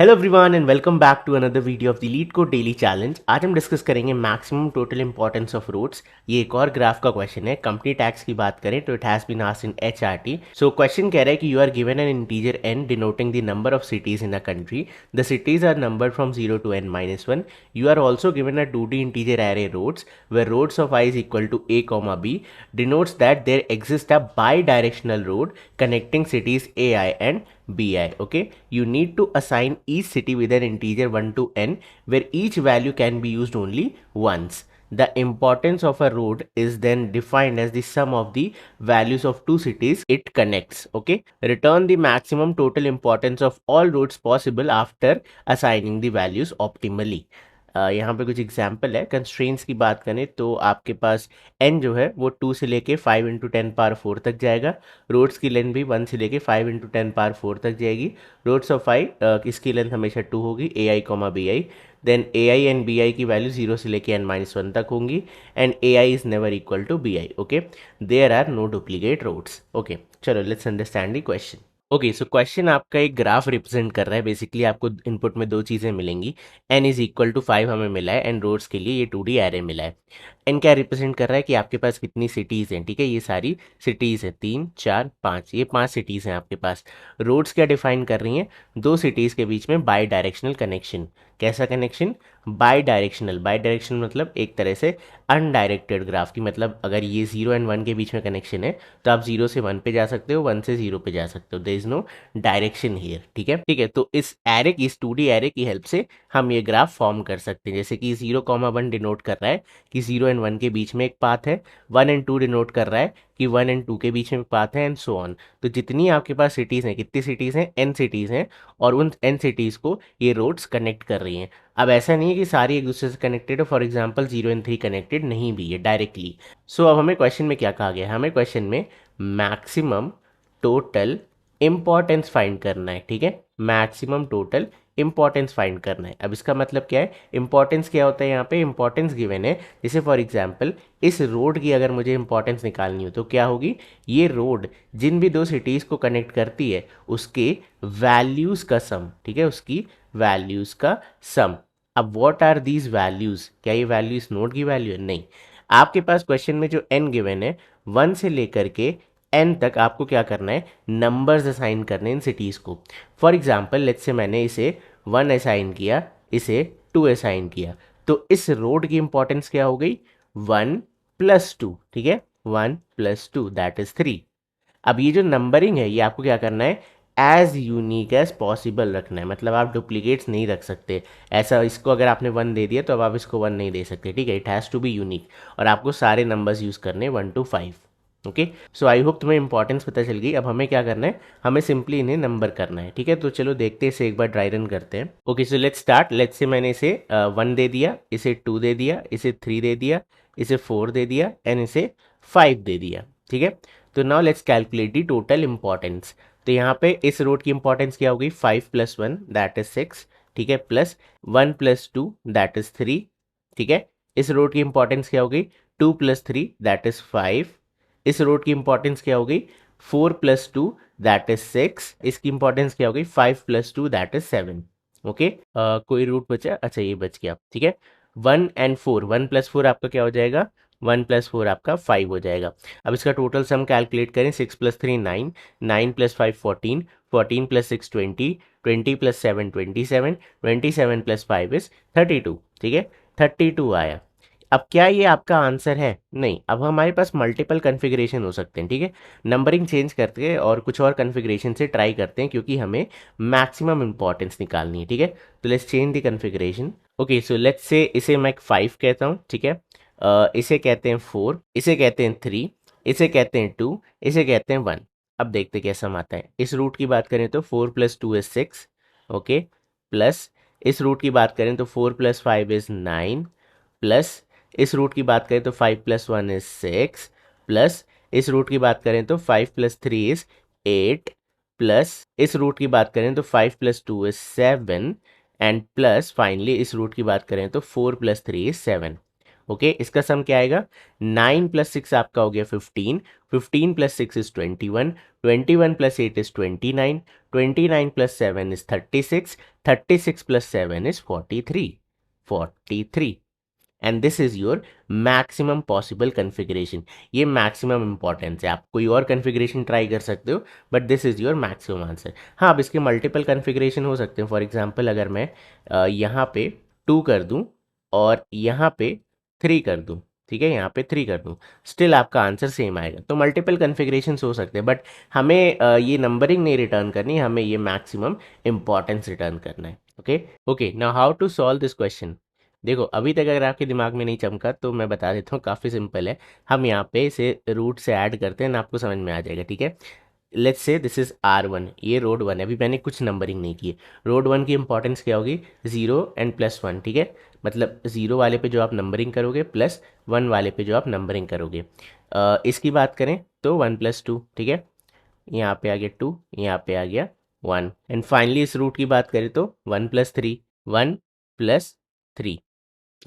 Hello everyone and welcome back to another video of the LeetCode daily challenge. आज हम discuss करेंगे maximum total importance of routes. ये एक और graph का क्वेश्चन है। कंपनी टैक्स की बात करें तो it has been asked in HRT. So question कह रहा है कि you are given an integer n denoting the number of cities in a country. The cities are numbered from 0 to n-1. You are also given a 2D integer array roads where roads of i is equal to a comma b denotes that there exists a bidirectional road connecting cities ai and bi. Okay, you need to assign each city with an integer 1 to n where each value can be used only once. The importance of a road is then defined as the sum of the values of two cities it connects. Okay, return the maximum total importance of all roads possible after assigning the values optimally. यहाँ पे कुछ example है। Constraints की बात करें तो आपके पास n जो है वो 2 से लेके 5 इंटू 10⁴ तक जाएगा। रोड्स की लेंथ भी 1 से लेके 5 इंटू 10⁴ तक जाएगी। रोड्स ऑफ i इसकी लेंथ हमेशा 2 होगी, A I comma B I. Then A I and B I की वैल्यू 0 से लेके n-1 तक होंगी and A I is never equal to B I. Okay, there are no duplicate roads. Okay, चलो let's understand the question. Okay, so question आपका एक graph represent कर रहा है। बेसिकली आपको इनपुट में दो चीज़ें मिलेंगी। n इज इक्वल टू 5 हमें मिला है एंड रोड्स के लिए ये 2D एरे मिला है। n क्या रिप्रेजेंट कर रहा है कि आपके पास कितनी सिटीज़ हैं। ठीक है, ये सारी सिटीज़ हैं, 3 4 5, ये 5 सिटीज़ हैं आपके पास। रोड्स क्या डिफाइन कर रही हैं? दो सिटीज़ के बीच में बाई डायरेक्शनल कनेक्शन। कैसा connection? By directional. By directional मतलब एक तरह से अनडायरेक्टेड ग्राफ की, मतलब अगर ये 0 एंड 1 के बीच में कनेक्शन है तो आप 0 से 1 पे जा सकते हो, 1 से 0 पे जा सकते हो। There is no direction here. ठीक है, ठीक है। तो इस एरे की, इस 2D एरे की हेल्प से हम ये ग्राफ फॉर्म कर सकते हैं। जैसे कि 0,1 डिनोट कर रहा है कि 0 एंड 1 के बीच में एक पाथ है, 1 एंड 2 डिनोट कर रहा है कि 1 एंड 2 के बीच में एक पाथ है, एंड सो ऑन। तो जितनी आपके पास सिटीज़ हैं, कितनी सिटीज़ हैं? n सिटीज़ हैं, और उन n सिटीज़ को ये रोड्स कनेक्ट कर रही हैं। अब ऐसा नहीं है कि सारी एक दूसरे से कनेक्टेड है। फॉर एग्जाम्पल 0 एंड 3 कनेक्टेड नहीं भी है डायरेक्टली। सो अब हमें क्वेश्चन में क्या कहा गया है? हमें क्वेश्चन में मैक्सिमम टोटल इंपॉर्टेंस फाइंड करना है। ठीक है, मैक्सिमम टोटल इंपॉर्टेंस फाइंड करना है। अब इसका मतलब क्या है? इंपॉर्टेंस क्या होता है? यहाँ पे इंपॉर्टेंस गिवन है। जैसे फॉर एग्जांपल इस रोड की अगर मुझे इंपॉर्टेंस निकालनी हो तो क्या होगी? ये रोड जिन भी दो सिटीज़ को कनेक्ट करती है उसके वैल्यूज़ का सम। ठीक है, उसकी वैल्यूज़ का सम। अब व्हाट आर दीज वैल्यूज़? क्या ये वैल्यू इस नोड की वैल्यू है? नहीं। आपके पास क्वेश्चन में जो n गिवन है 1 से लेकर के n तक आपको क्या करना है? नंबर्स असाइन करने इन सिटीज़ को। फॉर एग्जाम्पल लेट्स से मैंने इसे 1 असाइन किया, इसे 2 असाइन किया, तो इस रोड की इंपॉर्टेंस क्या हो गई? 1 + 2। ठीक है, 1 + 2 दैट इज 3। अब ये जो नंबरिंग है ये आपको क्या करना है? एज यूनिक एज पॉसिबल रखना है। मतलब आप डुप्लीकेट्स नहीं रख सकते। ऐसा इसको अगर आपने 1 दे दिया तो अब आप इसको 1 नहीं दे सकते। ठीक है, it has to be unique, और आपको सारे नंबर्स यूज़ करने 1 to 5। Okay, so I hope तुम्हें इंपॉर्टेंस पता चल गई। अब हमें क्या करना है? हमें सिंपली इन्हें नंबर करना है। ठीक है, तो चलो देखते हैं, इसे एक बार ड्राई रन करते हैं। Okay, so let's start. Let's say मैंने इसे 1 दे दिया, इसे 2 दे दिया, इसे 3 दे दिया, इसे 4 दे दिया एंड इसे 5 दे दिया। ठीक है, तो now let's calculate the total importance. तो यहाँ पे इस रोड की इंपॉर्टेंस क्या होगी? 5 + 1 दैट इज 6। ठीक है, प्लस 1 + 2 दैट इज 3। ठीक है, इस रोड की इंपॉर्टेंस क्या होगी? 2 + 3 दैट इज 5। इस रोड की इंपॉर्टेंस क्या होगी? 4 + 2 दैट इज 6। इसकी इंपॉर्टेंस क्या होगी? 5 + 2 दैट इज 7। ओके, कोई रूट बचा? अच्छा, ये बच गया। ठीक है, 1 एंड 4, 1 + 4 आपका क्या हो जाएगा? 1 + 4 आपका 5 हो जाएगा। अब इसका टोटल सम कैलकुलेट करें। 6 + 3 9, 9 + 5 14, 14 + 6 20, 20 + 7 27, 27 + 5 इज 32। ठीक है, 32 आया। अब क्या ये आपका आंसर है? नहीं। अब हमारे पास मल्टीपल कन्फिग्रेशन हो सकते हैं। ठीक है, नंबरिंग चेंज करके और कुछ और कन्फिग्रेशन से ट्राई करते हैं, क्योंकि हमें मैक्सिमम इंपॉर्टेंस निकालनी है। ठीक है, तो let's change the configuration. Okay, so let's say इसे मैं 5 कहता हूँ। ठीक है, इसे कहते हैं 4, इसे कहते हैं 3, इसे कहते हैं 2, इसे कहते हैं 1। अब देखते कैसा आता है। इस रूट की बात करें तो 4 + 2 इज 6। ओके, प्लस इस रूट की बात करें तो 4 + 5 इज 9, प्लस इस रूट की बात करें तो 5 + 1 इज 6, प्लस इस रूट की बात करें तो 5 + 3 इज 8, प्लस इस रूट की बात करें तो 5 + 2 इज 7, एंड प्लस फाइनली इस रूट की बात करें तो 4 + 3 इज 7। ओके इसका सम क्या आएगा, 9 + 6 आपका हो गया 15, 15 + 6 is 21, 21 + 8 is 29, 29 + 7 is 36, 36 + 7 is 43, 43 and this is your maximum possible configuration. ये मैक्सिमम इंपॉर्टेंस है, आप कोई और कन्फिग्रेशन ट्राई कर सकते हो but this is your maximum answer. हाँ अब इसके मल्टीपल कन्फिग्रेशन हो सकते हैं। फॉर एग्जांपल अगर मैं यहाँ पे 2 कर दूँ और यहाँ पे 3 कर दूँ, ठीक है यहाँ पे 3 कर दूँ, स्टिल आपका आंसर सेम आएगा। तो मल्टीपल कन्फिग्रेशंस हो सकते हैं बट हमें ये नंबरिंग नहीं रिटर्न करनी, हमें ये मैक्सिमम इंपॉर्टेंस रिटर्न करना है। Okay okay now how to solve this question. देखो अभी तक अगर आपके दिमाग में नहीं चमका तो मैं बता देता हूँ, काफ़ी सिंपल है। हम यहाँ पे इसे रूट से ऐड करते हैं ना, आपको समझ में आ जाएगा, ठीक है। Let's say this is R1, ये रोड 1 है, अभी मैंने कुछ नंबरिंग नहीं की है। रोड 1 की इंपॉर्टेंस क्या होगी, 0 एंड +1, ठीक है। मतलब 0 वाले पे जो आप नंबरिंग करोगे प्लस 1 वाले पे जो आप नंबरिंग करोगे। इसकी बात करें तो 1 + 2, ठीक है, यहाँ पे आ गया 2, यहाँ पे आ गया 1 एंड फाइनली इस रूट की बात करें तो 1 + 3, 1 + 3।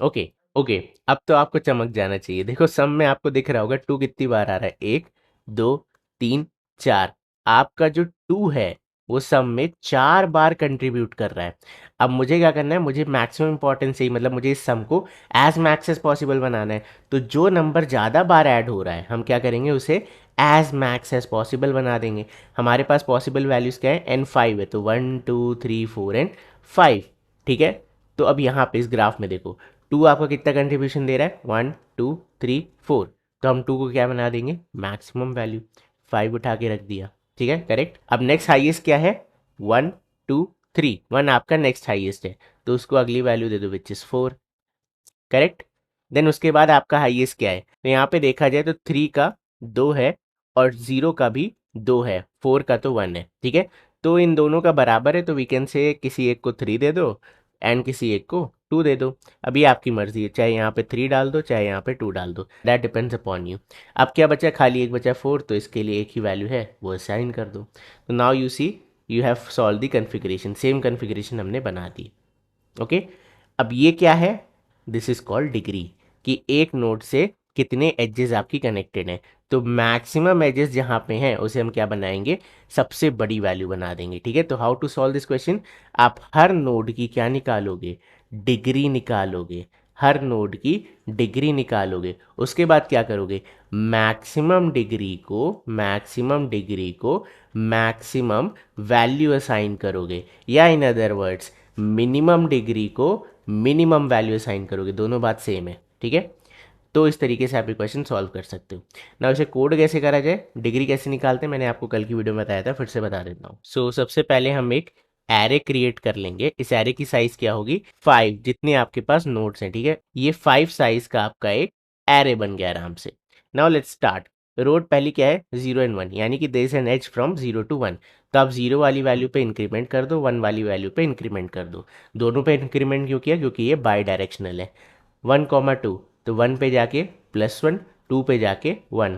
ओके ओके अब तो आपको चमक जाना चाहिए। देखो सम में आपको दिख रहा होगा 2 कितनी बार आ रहा है, 1 2 3 4। आपका जो 2 है वो सम में 4 बार कंट्रीब्यूट कर रहा है। अब मुझे क्या करना है, मुझे मैक्सिमम इंपॉर्टेंस चाहिए, मतलब मुझे इस सम को एज मैक्स एज पॉसिबल बनाना है। तो जो नंबर ज़्यादा बार ऐड हो रहा है हम क्या करेंगे, उसे एज मैक्स एज पॉसिबल बना देंगे। हमारे पास पॉसिबल वैल्यूज़ क्या है, n5 है, तो 1 2 3 4 एंड 5, ठीक है। तो अब यहाँ पे इस ग्राफ में देखो 2 आपका कितना कंट्रीब्यूशन दे रहा है, 1 2 3 4, तो हम 2 को क्या बना देंगे, मैक्सिमम वैल्यू, 5 उठा के रख दिया, ठीक है करेक्ट। अब नेक्स्ट हाईएस्ट क्या है, 1 2 3, 1 आपका नेक्स्ट हाईएस्ट है, तो उसको अगली वैल्यू दे दो विच इज 4, करेक्ट। देन उसके बाद आपका हाईएस्ट क्या है, तो यहाँ पे देखा जाए तो 3 का 2 है और 0 का भी 2 है, 4 का तो 1 है, ठीक है। तो इन दोनों का बराबर है, तो वी कैन से किसी एक को 3 दे दो एंड किसी एक को 2 दे दो। अभी आपकी मर्जी है, चाहे यहाँ पे 3 डाल दो चाहे यहाँ पे 2 डाल दो, दैट डिपेंड्स अपॉन यू। अब क्या बचा, खाली एक बचा 4, तो इसके लिए एक ही वैल्यू है वो असाइन कर दो। तो now you see you have solve the configuration, same configuration हमने बना दी। ओके अब ये क्या है, दिस इज कॉल्ड डिग्री, कि एक नोड से कितने एजेस आपकी कनेक्टेड हैं। तो मैक्सिमम एजेस जहाँ पे हैं उसे हम क्या बनाएंगे, सबसे बड़ी वैल्यू बना देंगे, ठीक है। तो how to solve this question, आप हर नोड की क्या निकालोगे, डिग्री निकालोगे, हर नोड की डिग्री निकालोगे। उसके बाद क्या करोगे, मैक्सिमम डिग्री को मैक्सिमम वैल्यू असाइन करोगे, या in other words minimum degree को मिनिमम वैल्यू असाइन करोगे, दोनों बात सेम है, ठीक है। तो इस तरीके से आप इक्वेशन सॉल्व कर सकते हो ना। इसे कोड कैसे करा जाए, डिग्री कैसे निकालते हैं, मैंने आपको कल की वीडियो में बताया था, फिर से बता देता हूँ। सबसे पहले हम एक एरे क्रिएट कर लेंगे। इस एरे की साइज क्या होगी, 5, जितने आपके पास नोड्स हैं, ठीक है। ये 5 साइज का आपका एक एरे बन गया आराम से। Now let's start. रोड पहली क्या है, 0 एंड 1, यानी कि there is an edge from 0 to 1। तो आप 0 वाली वैल्यू पे इंक्रीमेंट कर दो, 1 वाली वैल्यू पे इंक्रीमेंट कर दो। दोनों पे इंक्रीमेंट क्यों किया, क्योंकि ये बाई डायरेक्शनल है। 1, 2, तो 1 पे जाके +1, 2 पे जाके 1,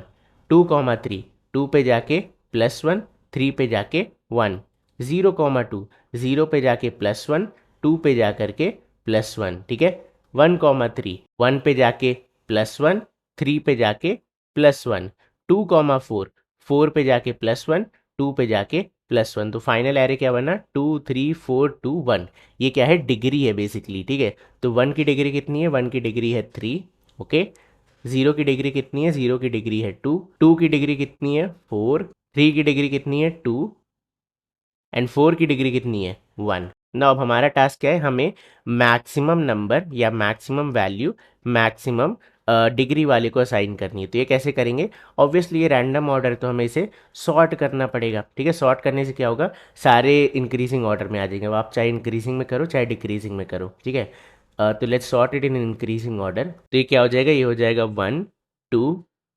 2, 3, 2 पे जाके +1, 3 पे जाके 1, 0, 2, 0 पे जाके +1, 2 पे जा करके +1, ठीक है। 1, 3, 1 पे जाके +1, 3 पे जाके +1, 2, 4, 4 पे जाके +1, 2 पे जाके +1, तो फाइनल एरे क्या बना, 2 3 4 2 1। ये क्या है, डिग्री है बेसिकली, ठीक है। तो 1 की डिग्री कितनी है, 1 की डिग्री है 3, ओके। 0 की डिग्री कितनी है, 0 की डिग्री है 2, 2 की डिग्री कितनी है 4, 3 की डिग्री कितनी है 2 एंड 4 की डिग्री कितनी है 1। ना अब हमारा टास्क क्या है, हमें मैक्सिमम नंबर या मैक्सिमम वैल्यू मैक्सिमम डिग्री वाले को असाइन करनी है। तो ये कैसे करेंगे, ऑब्वियसली ये रैंडम ऑर्डर है, तो हमें इसे सॉर्ट करना पड़ेगा, ठीक है। सॉर्ट करने से क्या होगा, सारे इंक्रीजिंग ऑर्डर में आ जाएंगे। अब आप चाहे इंक्रीजिंग में करो चाहे डिक्रीजिंग में करो, ठीक है। तो let's sort it in increasing order. तो ये क्या हो जाएगा, ये हो जाएगा 1 2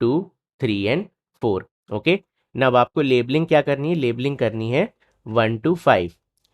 2 3 एंड 4, ओके ना। अब आपको लेबलिंग क्या करनी है, लेबलिंग करनी है 1 to 5,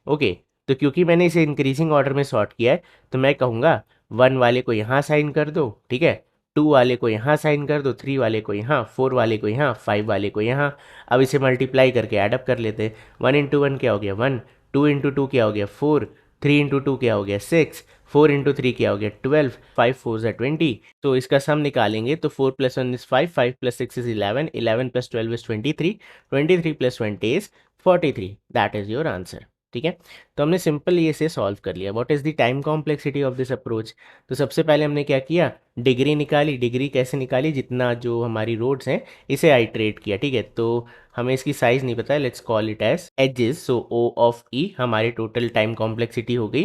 ओके। तो क्योंकि मैंने इसे इंक्रीजिंग ऑर्डर में सॉर्ट किया है तो मैं कहूँगा 1 वाले को यहाँ साइन कर दो, ठीक है, 2 वाले को यहाँ साइन कर दो, 3 वाले को यहाँ, 4 वाले को यहाँ, 5 वाले को यहाँ। अब इसे मल्टीप्लाई करके एडअप कर लेते हैं। 1 × 1 क्या हो गया 1, 2 × 2 क्या हो गया 4, 3 × 2 क्या हो गया 6, 4 × 3 क्या हो गया 12, 5 4 20। तो इसका सम निकालेंगे तो 4 + 1 is 5, 5 + 6 is 11, 11 + 12 is 23, 23 + 20 is 43। That is your answer. ठीक है, तो हमने सिंपल ये से सॉल्व कर लिया। What is the time complexity of this approach? तो सबसे पहले हमने क्या किया, डिग्री निकाली। डिग्री कैसे निकाली, जितना जो हमारी रोड्स हैं इसे आइट्रेट किया। ठीक है, तो हमें इसकी साइज नहीं पता है, let's call it as edges. So O of E हमारी टोटल टाइम कॉम्प्लेक्सिटी हो गई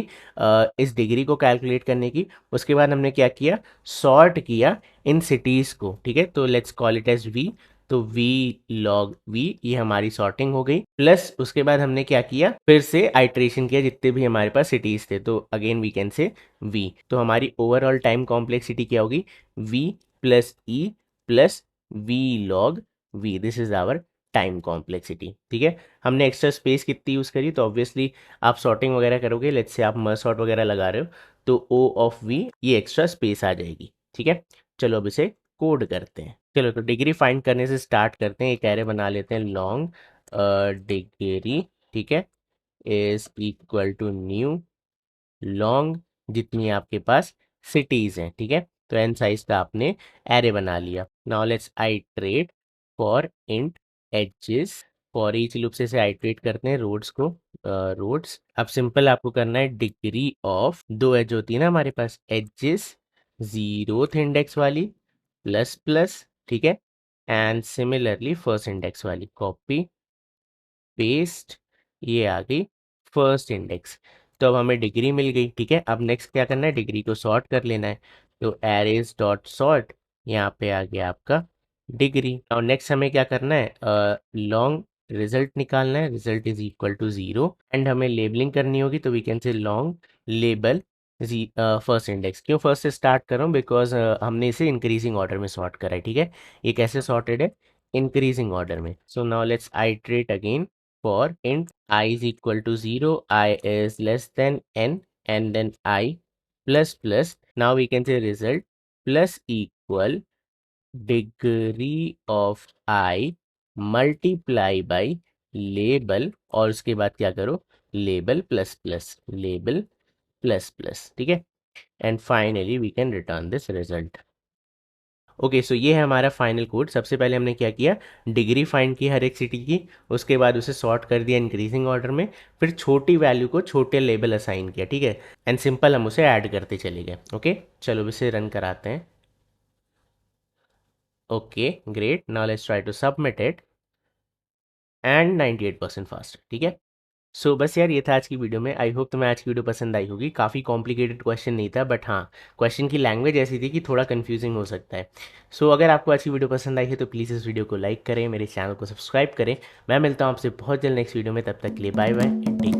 इस डिग्री को कैलकुलेट करने की। उसके बाद हमने क्या किया, सॉर्ट किया इन सिटीज़ को। ठीक है, तो let's call it as V. तो v log v ये हमारी सॉर्टिंग हो गई। प्लस उसके बाद हमने क्या किया, फिर से आइट्रेशन किया जितने भी हमारे पास सिटीज थे। तो again we can say v। तो हमारी ओवरऑल टाइम कॉम्प्लेक्सिटी क्या होगी, v + e + v log v। This is our time complexity. ठीक है, हमने एक्स्ट्रा स्पेस कितनी यूज़ करी, तो ऑब्वियसली आप सॉर्टिंग वगैरह करोगे, लेट्स से आप मर्ज सॉर्ट वगैरह लगा रहे हो, तो o ऑफ v ये एक्स्ट्रा स्पेस आ जाएगी। ठीक है, चलो अब इसे कोड करते हैं। चलो तो डिग्री फाइंड करने से स्टार्ट करते हैं। एक एरे बना लेते हैं लॉन्ग डिग्री। ठीक है, is equal to new long जितनी आपके पास सिटीज हैं। ठीक है, तो एन साइज का आपने एरे बना लिया। Now let's iterate for int edges. For each loop से आइट्रेट करते हैं रोड्स को। रोड्स अब सिंपल आपको करना है डिग्री ऑफ, दो एज होती है ना हमारे पास, एजेस 0th इंडेक्स वाली प्लस प्लस। ठीक है, एंड सिमिलरली फर्स्ट इंडेक्स वाली, कॉपी पेस्ट, ये आ गई फर्स्ट इंडेक्स। तो अब हमें डिग्री मिल गई। ठीक है, अब नेक्स्ट क्या करना है, डिग्री को सॉर्ट कर लेना है। तो एरेज डॉट सॉर्ट, यहाँ पे आ गया आपका डिग्री। और नेक्स्ट हमें क्या करना है, लॉन्ग रिजल्ट निकालना है। Result is equal to 0 and हमें लेबलिंग करनी होगी। तो we can say long label first index. क्यों फर्स्ट से स्टार्ट कर रहा हूँ, बिकॉज हमने इसे इंक्रीजिंग ऑर्डर में सॉर्ट करा है। ठीक है, ये कैसे सॉर्टेड है, इंक्रीजिंग ऑर्डर में। So now let's iterate again for int I is equal to 0, I is less than n, and then I plus plus. Now we can say result plus equal degree of I multiply by label, और उसके बाद क्या करो, label plus plus, label plus plus। ठीक है, and finally we can return this result। Okay, so ये है हमारा फाइनल कोड। सबसे पहले हमने क्या किया, डिग्री फाइंड की हर एक सिटी की, उसके बाद उसे सॉर्ट कर दिया इंक्रीजिंग ऑर्डर में, फिर छोटी वैल्यू को छोटे लेबल असाइन किया। ठीक है, एंड सिंपल हम उसे ऐड करते चले गए। ओके, चलो इसे रन कराते हैं। Okay great, now let's try to submit it and 98% fast. ठीक है, सो बस यार ये था आज की वीडियो में। आई होप तुम्हें आज की वीडियो पसंद आई होगी। काफ़ी कॉम्प्लिकेटेड क्वेश्चन नहीं था, बट हाँ क्वेश्चन की लैंग्वेज ऐसी थी कि थोड़ा कंफ्यूजिंग हो सकता है। सो अगर आपको आज की वीडियो पसंद आई है तो प्लीज़ इस वीडियो को लाइक करें, मेरे चैनल को सब्सक्राइब करें। मैं मिलता हूँ आपसे बहुत जल्द नेक्स्ट वीडियो में, तब तक के लिए बाय बाय एंड टेक